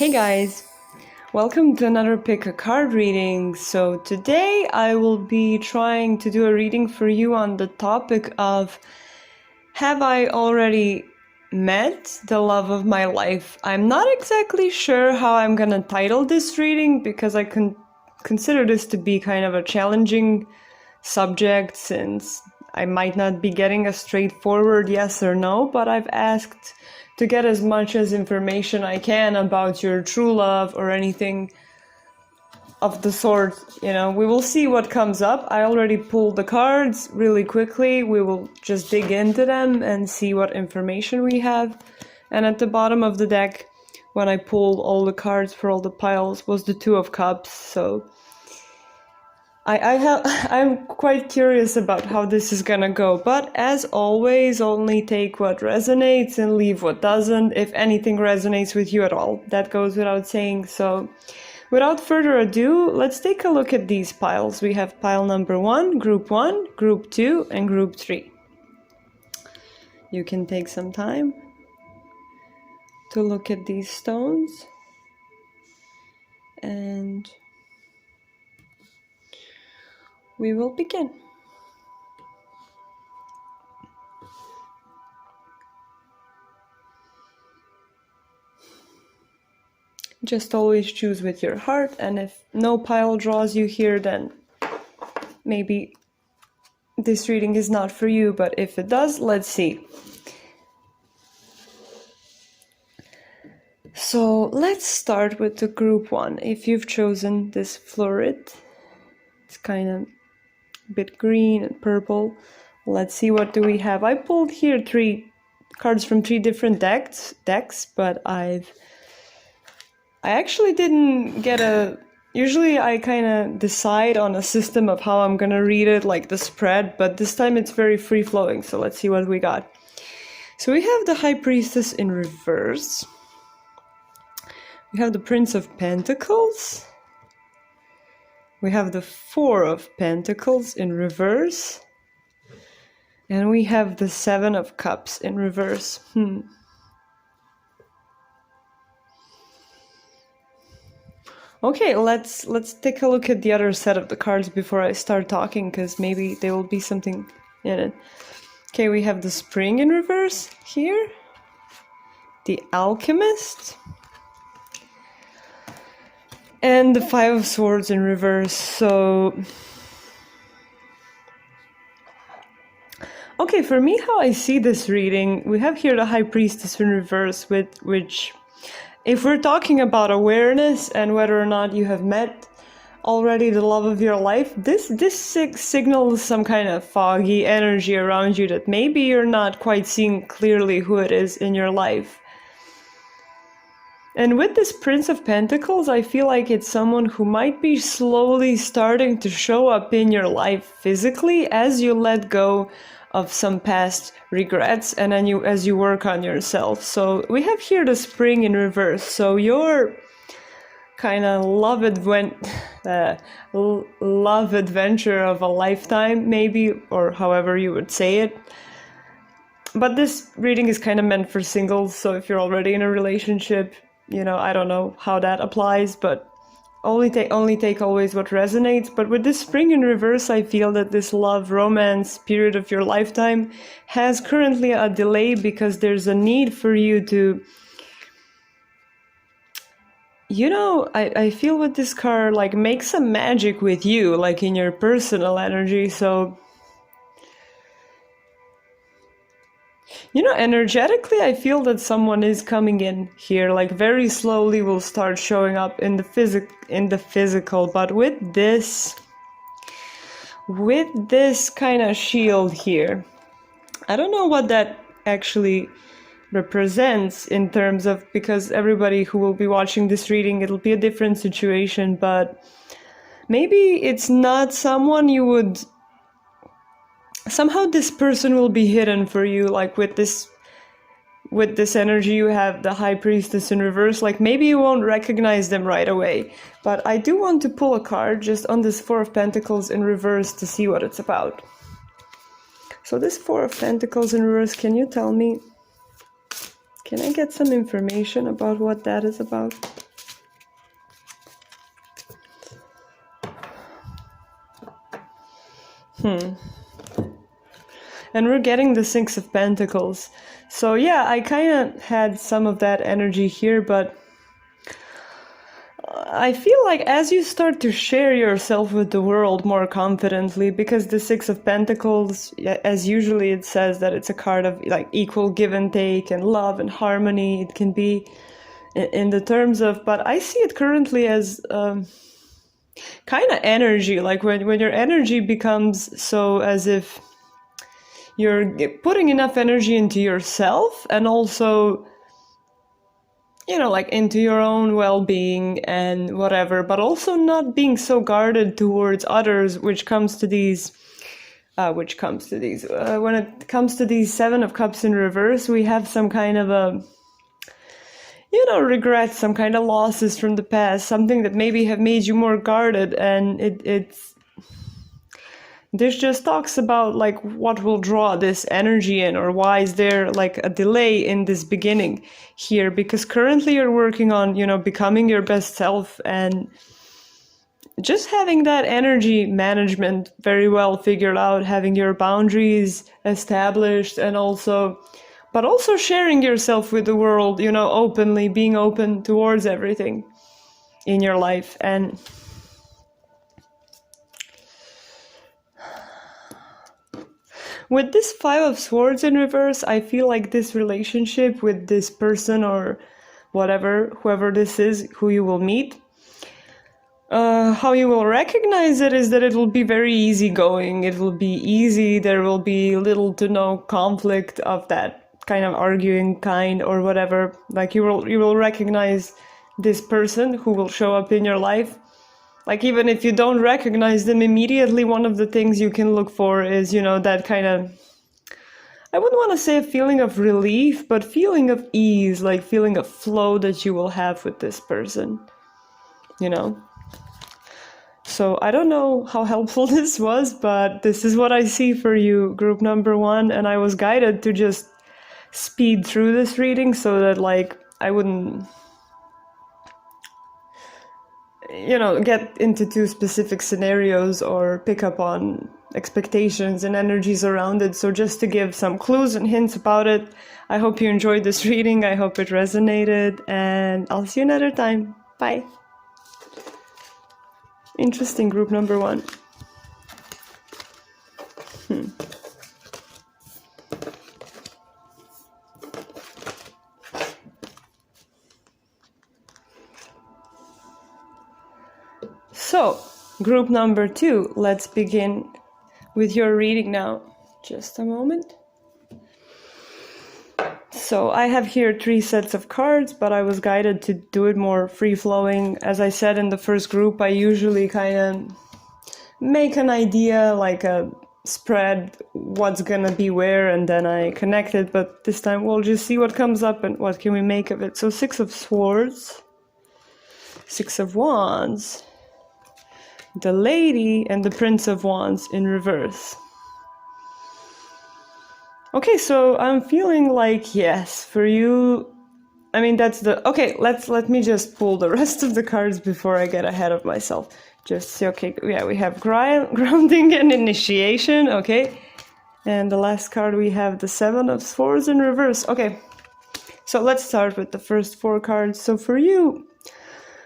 Hey guys, welcome to another pick a card reading. So today I will be trying to do a reading for you on the topic of have I already met the love of my life? I'm not exactly sure how I'm gonna title this reading because I consider this to be kind of a challenging subject since I might not be getting a straightforward yes or no, but I've asked to get as much as information I can about your true love or anything of the sort. We will see what comes up. I already pulled the cards really quickly. We will just dig into them and see what information we have. And at the bottom of the deck, when I pulled all the cards for all the piles, was the Two of Cups. So I'm quite curious about how this is gonna go, but as always, only take what resonates and leave what doesn't, if anything resonates with you at all. That goes without saying. So without further ado, let's take a look at these piles. We have pile number 1, group 2, and group 3. You can take some time to look at these stones and we will begin. Just always choose with your heart, and if no pile draws you here, then maybe this reading is not for you, but if it does, let's see. So let's start with the group 1. If you've chosen this florid, it's kind of a bit green and purple. Let's see, what do we have? I pulled here 3 cards from 3 different decks, but I actually didn't get a... Usually I kind of decide on a system of how I'm gonna read it, like the spread, but this time it's very free-flowing, so let's see what we got. So we have the High Priestess in reverse. We have the Prince of Pentacles. We have the Four of Pentacles in reverse. And we have the Seven of Cups in reverse. Okay, let's take a look at the other set of the cards before I start talking, because maybe there will be something in it. Okay, we have the Spring in reverse here. The Alchemist. And the Five of Swords in reverse. So... okay, for me, how I see this reading, we have here the High Priestess in reverse, which... if we're talking about awareness and whether or not you have met already the love of your life, this signals some kind of foggy energy around you that maybe you're not quite seeing clearly who it is in your life. And with this Prince of Pentacles, I feel like it's someone who might be slowly starting to show up in your life physically as you let go of some past regrets and then as you work on yourself. So we have here the Spring in reverse. So your kind of love adventure of a lifetime, maybe, or however you would say it. But this reading is kind of meant for singles. So if you're already in a relationship, I don't know how that applies, but only take always what resonates. But with this Spring in reverse, I feel that this love romance period of your lifetime has currently a delay because there's a need for you to, I feel with this card, like, make some magic with you, like in your personal energy. So energetically, I feel that someone is coming in here, like very slowly will start showing up in the physical, but with this kind of shield here, I don't know what that actually represents in terms of, because everybody who will be watching this reading, it'll be a different situation, but maybe it's not someone you would... somehow this person will be hidden for you, like with this energy. You have the High Priestess in reverse, like maybe you won't recognize them right away, but I do want to pull a card just on this Four of Pentacles in reverse to see what it's about. So this Four of Pentacles in reverse, can you tell me, can I get some information about what that is about? Hmm. And we're getting the Six of Pentacles. So yeah, I kind of had some of that energy here, but I feel like as you start to share yourself with the world more confidently, because the Six of Pentacles, as usually it says that it's a card of like equal give and take and love and harmony. It can be in the terms of, but I see it currently as kind of energy, like when your energy becomes so as if you're putting enough energy into yourself and also, like into your own well-being and whatever, but also not being so guarded towards others, when it comes to these Seven of Cups in reverse, we have some kind of a, regrets, some kind of losses from the past, something that maybe have made you more guarded, and it's this just talks about like what will draw this energy in, or why is there like a delay in this beginning here, because currently you're working on, becoming your best self and just having that energy management very well figured out, having your boundaries established, and also sharing yourself with the world, openly, being open towards everything in your life. And with this Five of Swords in reverse, I feel like this relationship with this person or whatever, whoever this is, who you will meet, how you will recognize it is that it will be very easygoing. It will be easy. There will be little to no conflict of that kind of arguing kind or whatever. Like you will recognize this person who will show up in your life. Like even if you don't recognize them immediately, one of the things you can look for is, that kind of, I wouldn't want to say a feeling of relief, but feeling of ease, like feeling of flow that you will have with this person, So I don't know how helpful this was, but this is what I see for you, group number 1, and I was guided to just speed through this reading so that like I wouldn't get into too specific scenarios or pick up on expectations and energies around it. So just to give some clues and hints about it, I hope you enjoyed this reading. I hope it resonated, and I'll see you another time. Bye. Interesting, group number 1. So, group number 2, let's begin with your reading now. Just a moment. So I have here 3 sets of cards, but I was guided to do it more free-flowing. As I said in the first group, I usually kind of make an idea, like a spread, what's gonna be where, and then I connect it. But this time we'll just see what comes up and what can we make of it. So 6 of Swords, 6 of Wands, the Lady, and the Prince of Wands in reverse. Okay, so I'm feeling like, yes, for you, I mean, that's the, okay, let me just pull the rest of the cards before I get ahead of myself. Just see, okay, yeah, we have grounding and initiation, okay. And the last card we have the 7 of Swords in reverse. Okay, so let's start with the first 4 cards. So for you,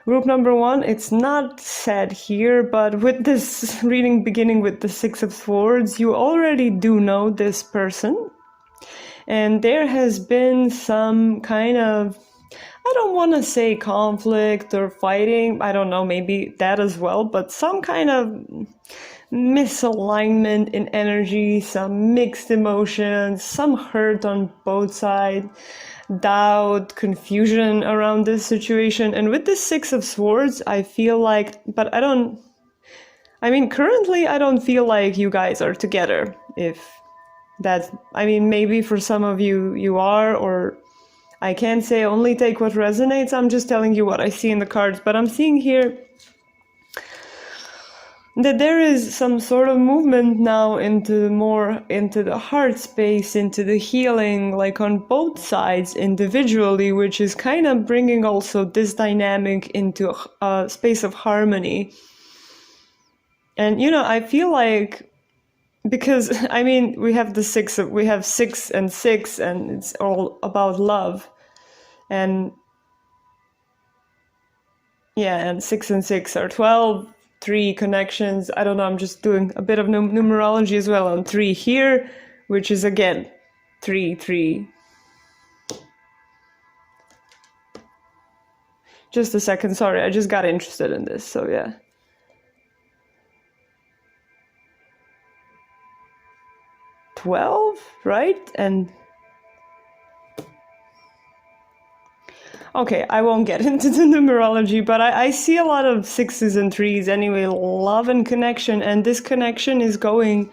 group number 1, it's not said here, but with this reading beginning with the 6 of Swords, you already do know this person. And there has been some kind of, I don't want to say conflict or fighting, I don't know, maybe that as well, but some kind of misalignment in energy, some mixed emotions, some hurt on both sides, doubt, confusion around this situation. And with this 6 of Swords, I feel like, but currently I don't feel like you guys are together. If that's, maybe for some of you, you are, or I can't say only take what resonates. I'm just telling you what I see in the cards, but I'm seeing here that there is some sort of movement now into the heart space, into the healing, like on both sides individually, which is kind of bringing also this dynamic into a space of harmony. And I feel like because I mean we have we have 6 and 6, and it's all about love, and yeah, and 6 and 6 are 12, 3 connections. I don't know, I'm just doing a bit of numerology as well on 3 here, which is again 3 3. Just a second, sorry, I just got interested in this, so yeah. $12, right? And okay, I won't get into the numerology, but I see a lot of 6s and 3s anyway, love and connection, and this connection is going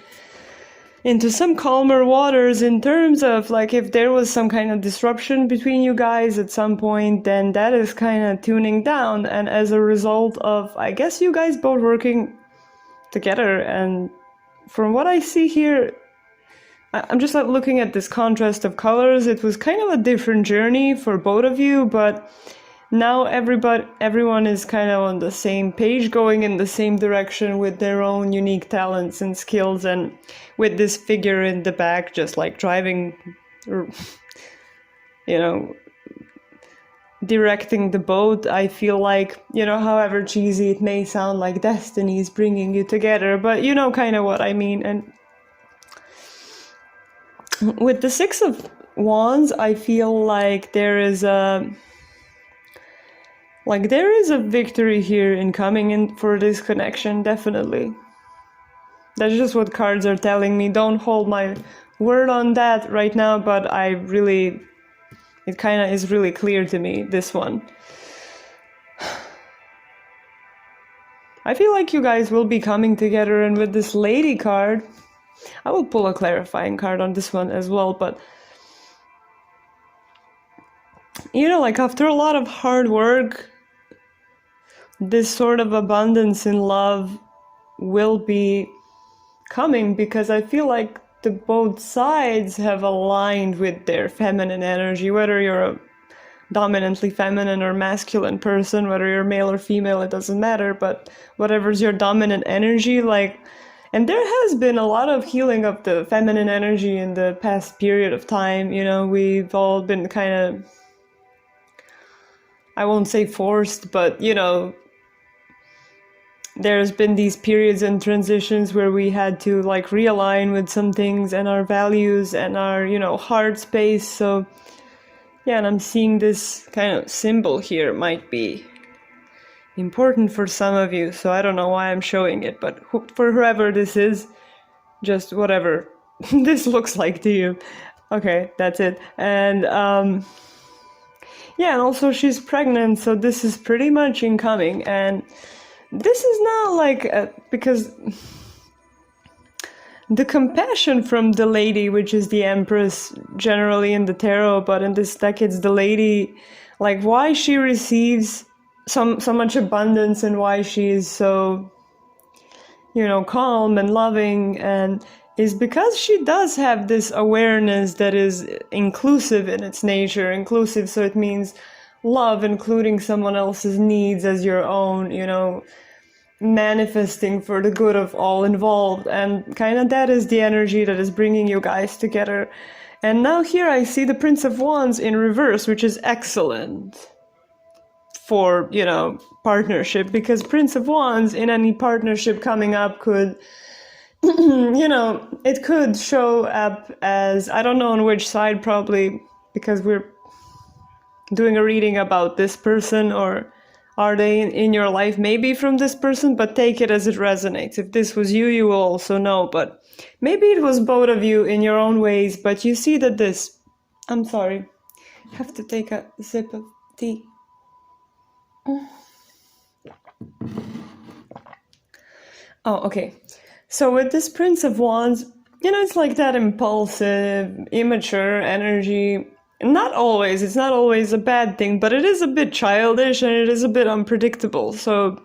into some calmer waters in terms of like if there was some kind of disruption between you guys at some point, then that is kind of tuning down, and as a result of, I guess, you guys both working together. And from what I see here, I'm just like looking at this contrast of colors. It was kind of a different journey for both of you, but now everyone is kind of on the same page, going in the same direction with their own unique talents and skills, and with this figure in the back just like driving, or, you know, directing the boat. I feel like, you know, however cheesy it may sound, like destiny is bringing you together, but you know kind of what I mean. And with the 6 of Wands, I feel like there is a victory here in coming in for this connection, definitely. That's just what cards are telling me. Don't hold my word on that right now, but it kind of is really clear to me, this one. I feel like you guys will be coming together, and with this Lady card, I will pull a clarifying card on this one as well, but you know, like after a lot of hard work, this sort of abundance in love will be coming, because I feel like the both sides have aligned with their feminine energy, whether you're a dominantly feminine or masculine person, whether you're male or female, it doesn't matter, but whatever's your dominant energy, like. And there has been a lot of healing of the feminine energy in the past period of time. You know, we've all been kind of, I won't say forced, but, you know, there's been these periods and transitions where we had to like realign with some things and our values and our, you know, heart space. So, yeah, and I'm seeing this kind of symbol here might be important for some of you, so I don't know why I'm showing it, but for whoever this is, just whatever this looks like to you. Okay, that's it. And yeah, and also she's pregnant, so this is pretty much incoming, and this is not like because the compassion from the Lady, which is the Empress generally in the tarot, but in this deck it's the Lady, like why she receives so much abundance and why she is so, you know, calm and loving, and is because she does have this awareness that is inclusive in its nature. Inclusive, so it means love, including someone else's needs as your own, you know, manifesting for the good of all involved, and kind of that is the energy that is bringing you guys together. And now here I see the Prince of Wands in reverse, which is excellent for, you know, partnership, because Prince of Wands in any partnership coming up could, you know, it could show up as, I don't know on which side, probably because we're doing a reading about this person, or are they in your life, maybe from this person, but take it as it resonates. If this was you, you will also know, but maybe it was both of you in your own ways. But you see that this, I'm sorry, I have to take a sip of tea. Oh, okay. So with this Prince of Wands, you know, it's like that impulsive, immature energy. Not always, it's not always a bad thing, but it is a bit childish and it is a bit unpredictable. So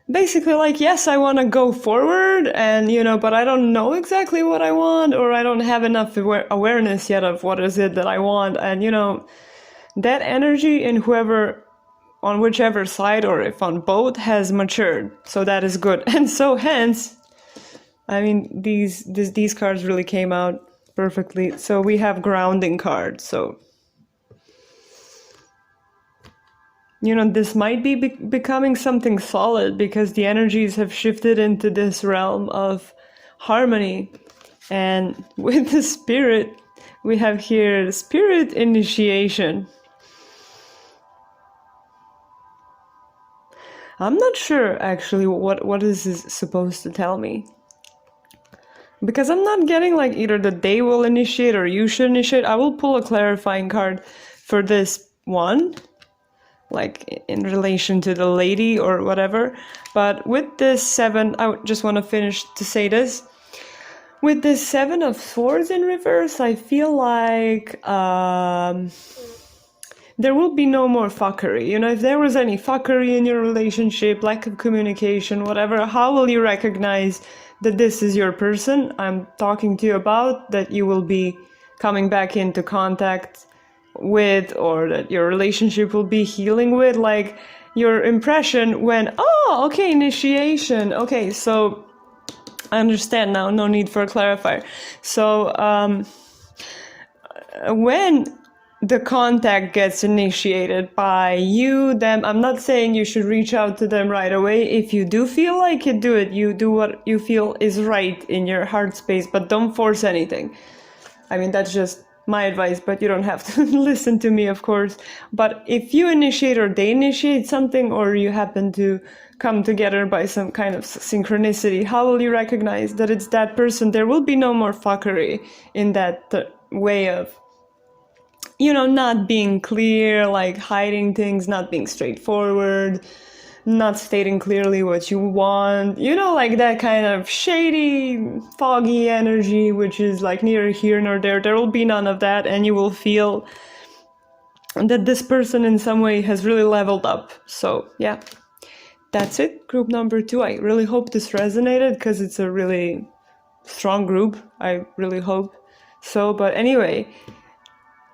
basically, like, yes, I want to go forward, and, you know, but I don't know exactly what I want, or I don't have enough awareness yet of what is it that I want. And, you know, that energy in whoever, on whichever side, or if on both, has matured. So that is good. And so hence, I mean, these cards really came out perfectly. So we have grounding cards. So, this might be becoming something solid because the energies have shifted into this realm of harmony. And with the spirit, we have here spirit initiation. I'm not sure actually what is this supposed to tell me. Because I'm not getting like either that they will initiate or you should initiate. I will pull a clarifying card for this one, like in relation to the lady or whatever. But with this 7, I just want to finish to say this. With this 7 of Swords in reverse, I feel like there will be no more fuckery. If there was any fuckery in your relationship, lack of communication, whatever, how will you recognize that this is your person I'm talking to you about, that you will be coming back into contact with, or that your relationship will be healing with? Like your impression when, okay, initiation. Okay, so I understand now, no need for a clarifier. So when the contact gets initiated by you, them, I'm not saying you should reach out to them right away. If you do feel like it, do it. You do what you feel is right in your heart space, but don't force anything. I mean, that's just my advice, but you don't have to listen to me, of course. But if you initiate or they initiate something, or you happen to come together by some kind of synchronicity, how will you recognize that it's that person? There will be no more fuckery in that way of not being clear, like hiding things, not being straightforward, not stating clearly what you want, like that kind of shady, foggy energy, which is like neither here nor there. There will be none of that, and you will feel that this person in some way has really leveled up. So yeah, that's it. Group number 2. I really hope this resonated because it's a really strong group. I really hope so. But anyway,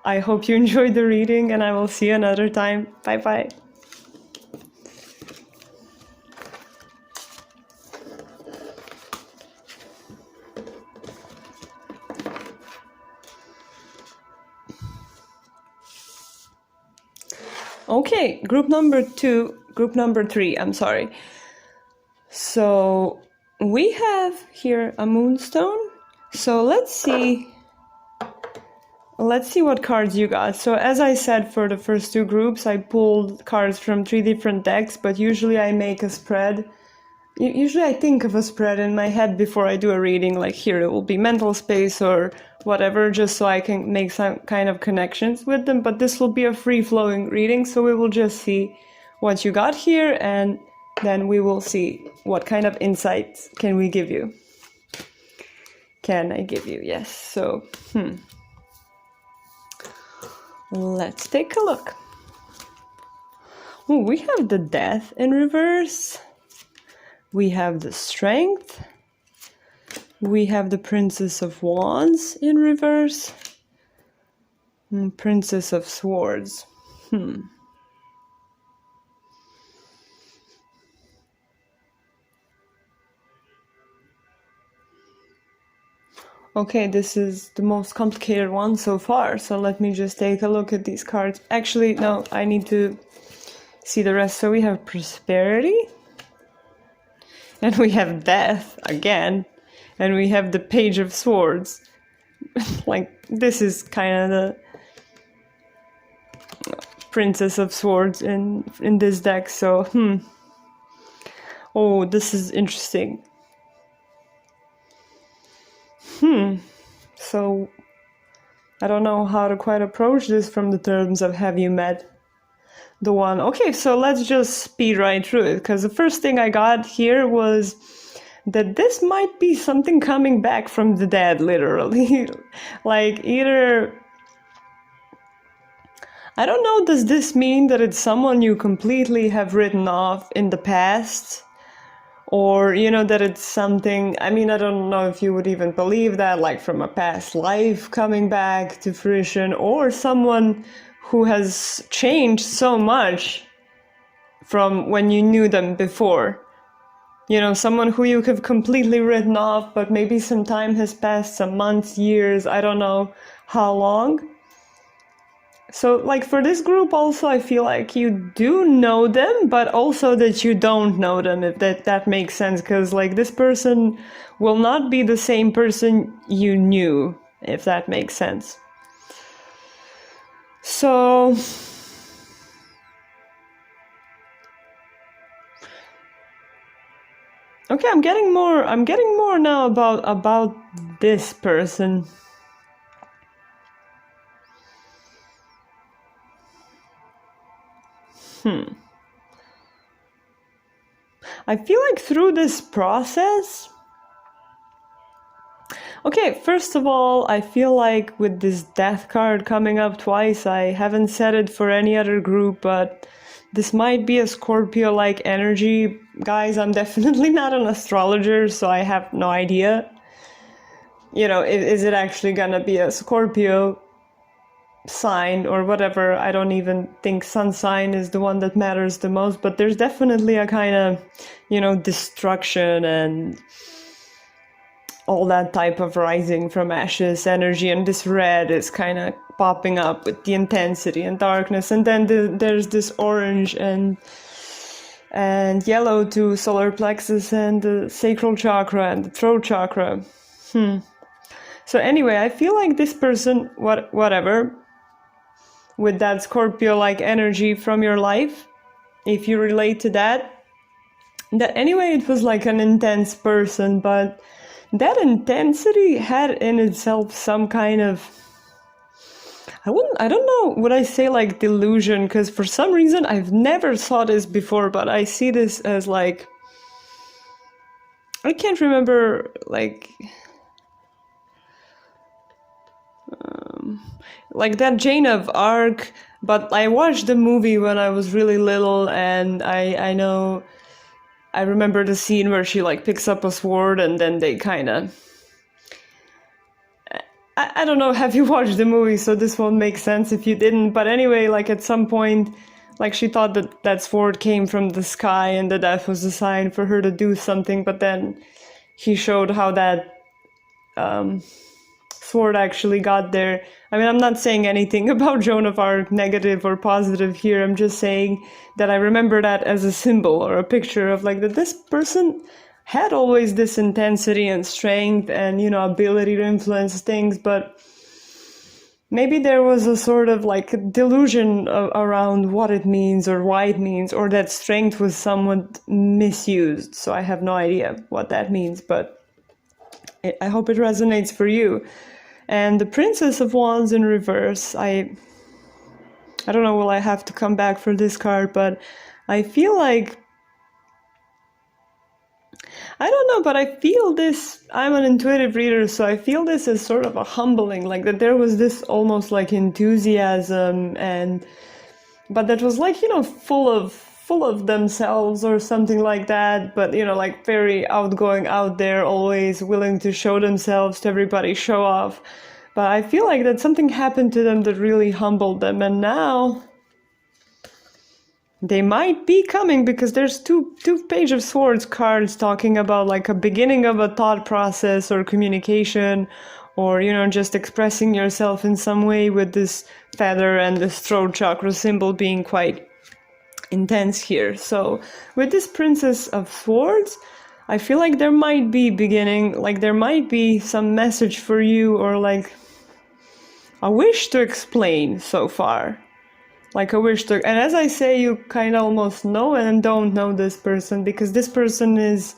I hope you enjoyed the reading, and I will see you another time. Bye bye. Okay, group number 3, I'm sorry. So we have here a moonstone. So let's see what cards you got. So as I said, for the first 2 groups, I pulled cards from 3 different decks, but usually I make a spread. Usually I think of a spread in my head before I do a reading, like here it will be mental space or whatever, just so I can make some kind of connections with them. But this will be a free-flowing reading, so we will just see what you got here, and then we will see what kind of insights can we give you. Can I give you? Yes. So, let's take a look. We have the Death in reverse. We have the Strength. We have the Princess of Wands in reverse. And Princess of Swords. Okay, this is the most complicated one so far, so let me just take a look at these cards. Actually, no, I need to see the rest. So we have Prosperity, and we have Death again, and we have the Page of Swords. Like, this is kind of the Princess of Swords in this deck, so, Oh, this is interesting. So, I don't know how to quite approach this from the terms of have you met the one. Okay, so let's just speed right through it, because the first thing I got here was that this might be something coming back from the dead, literally. Like, either... I don't know, does this mean that it's someone you completely have written off in the past? Or, that it's something, I mean, I don't know if you would even believe that, like from a past life coming back to fruition, or someone who has changed so much from when you knew them before. someone who you have completely written off, but maybe some time has passed, some months, years, I don't know how long. So like for this group also, I feel like you do know them, but also that you don't know them, if that makes sense, because like this person will not be the same person you knew, if that makes sense. So okay, I'm getting more now about this person. I feel like through this process, okay, first of all, I feel like with this death card coming up twice, I haven't said it for any other group, but this might be a Scorpio-like energy. Guys, I'm definitely not an astrologer, so I have no idea. Is it actually gonna be a Scorpio sign or whatever? I don't even think sun sign is the one that matters the most, but there's definitely a kind of, destruction and all that type of rising from ashes energy, and this red is kind of popping up with the intensity and darkness, and then there's this orange and yellow to solar plexus and the sacral chakra and the throat chakra. So anyway, I feel like this person, whatever, with that Scorpio-like energy from your life, if you relate to that anyway, it was like an intense person, but that intensity had in itself some kind of, I don't know, would I say like delusion, because for some reason I've never saw this before, but I see this as like, I can't remember like that Jane of Arc, but I watched the movie when I was really little, and I remember the scene where she like picks up a sword and then they kind of, I don't know, have you watched the movie? So this won't make sense if you didn't, but anyway, like at some point, like she thought that sword came from the sky and that was a sign for her to do something, but then he showed how that sword actually got there. I mean, I'm not saying anything about Joan of Arc, negative or positive here. I'm just saying that I remember that as a symbol or a picture of like that this person had always this intensity and strength and, ability to influence things, but maybe there was a sort of like delusion around what it means or why it means, or that strength was somewhat misused. So I have no idea what that means, but I hope it resonates for you. And the Princess of Wands in reverse, I don't know, will I have to come back for this card, but I feel like, I don't know, but I feel this, I'm an intuitive reader, so I feel this as sort of a humbling, like that there was this almost like enthusiasm, but that was like, full of themselves or something like that, but like very outgoing, out there, always willing to show themselves to everybody, show off. But I feel like that something happened to them that really humbled them, and now they might be coming, because there's two Page of Swords cards talking about like a beginning of a thought process or communication, or just expressing yourself in some way, with this feather and this throat chakra symbol being quite intense here. So with this Princess of Swords, I feel like there might be beginning, like there might be some message for you, or like a wish to explain so far. Like a wish to, and as I say, you kind of almost know and don't know this person, because this person is,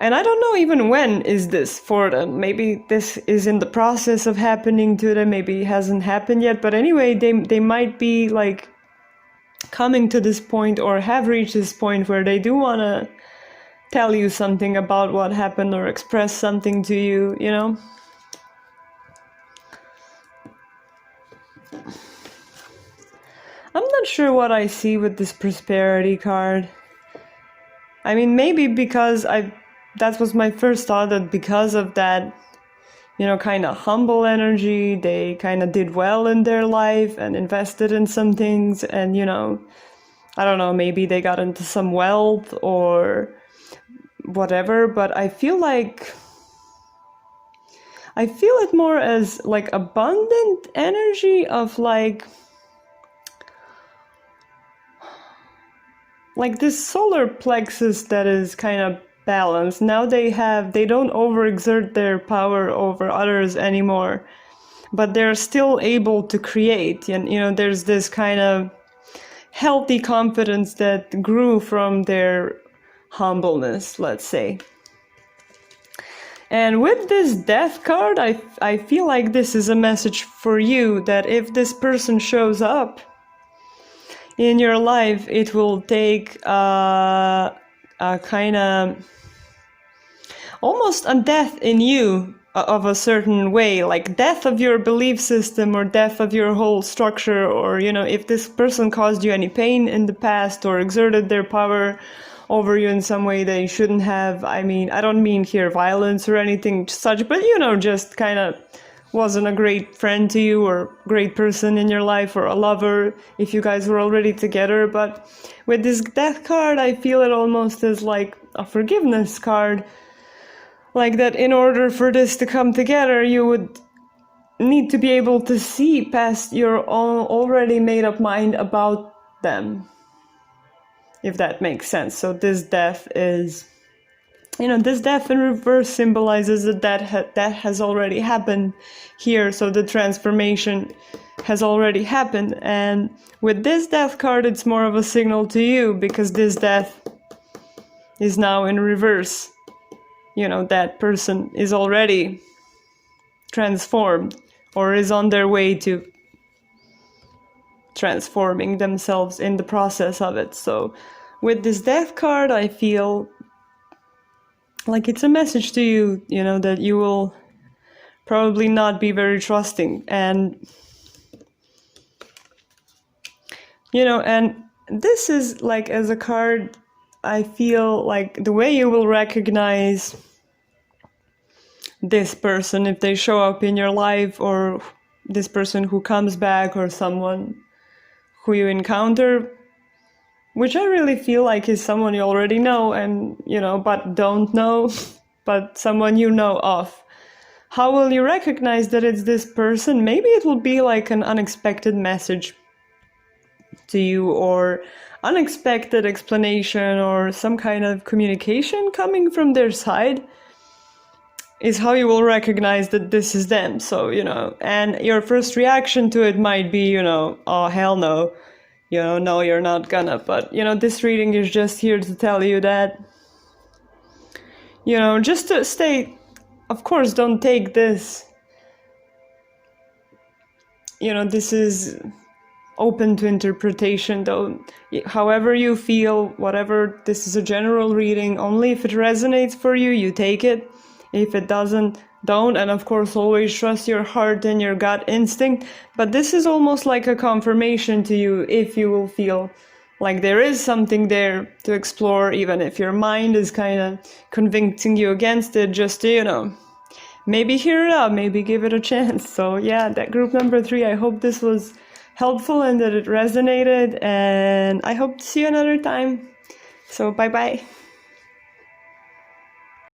and I don't know even when is this for them. Maybe this is in the process of happening to them, maybe it hasn't happened yet, but anyway, they might be like coming to this point, or have reached this point, where they do want to tell you something about what happened, or express something to you, I'm not sure what I see with this prosperity card. I mean, maybe because that was my first thought, that because of that, kind of humble energy, they kind of did well in their life and invested in some things, and, I don't know, maybe they got into some wealth, or whatever, but I feel it more as like abundant energy of like this solar plexus that is kind of balanced. Now they don't overexert their power over others anymore, but they're still able to create. And, there's this kind of healthy confidence that grew from their humbleness, let's say. And with this death card, I feel like this is a message for you that if this person shows up in your life, it will take a kind of almost a death in you of a certain way, like death of your belief system or death of your whole structure, or, if this person caused you any pain in the past or exerted their power over you in some way they shouldn't have. I mean, I don't mean here violence or anything such, but, just kind of wasn't a great friend to you or great person in your life or a lover if you guys were already together. But with this death card, I feel it almost as like a forgiveness card. Like that in order for this to come together, you would need to be able to see past your own already made up mind about them, if that makes sense. So this death is, this death in reverse symbolizes that has already happened here. So the transformation has already happened. And with this death card, it's more of a signal to you because this death is now in reverse. That person is already transformed or is on their way to transforming themselves in the process of it. So with this death card, I feel like it's a message to you, that you will probably not be very trusting. And, and this is like, as a card, I feel like the way you will recognize this person if they show up in your life, or this person who comes back, or someone who you encounter, which I really feel like is someone you already know and, but don't know, but someone you know of. How will you recognize that it's this person? Maybe it will be like an unexpected message to you, or unexpected explanation, or some kind of communication coming from their side is how you will recognize that this is them. So, and your first reaction to it might be, oh, hell no, no, you're not gonna. But, this reading is just here to tell you that, just to stay, of course, don't take this, this is open to interpretation, though. However you feel, whatever, this is a general reading. Only if it resonates for you, you take it. If it doesn't, don't. And of course, always trust your heart and your gut instinct. But this is almost like a confirmation to you if you will feel like there is something there to explore, even if your mind is kind of convincing you against it, just to, maybe hear it out, maybe give it a chance. So yeah, that group number 3, I hope this was helpful and that it resonated, and I hope to see you another time. So bye-bye.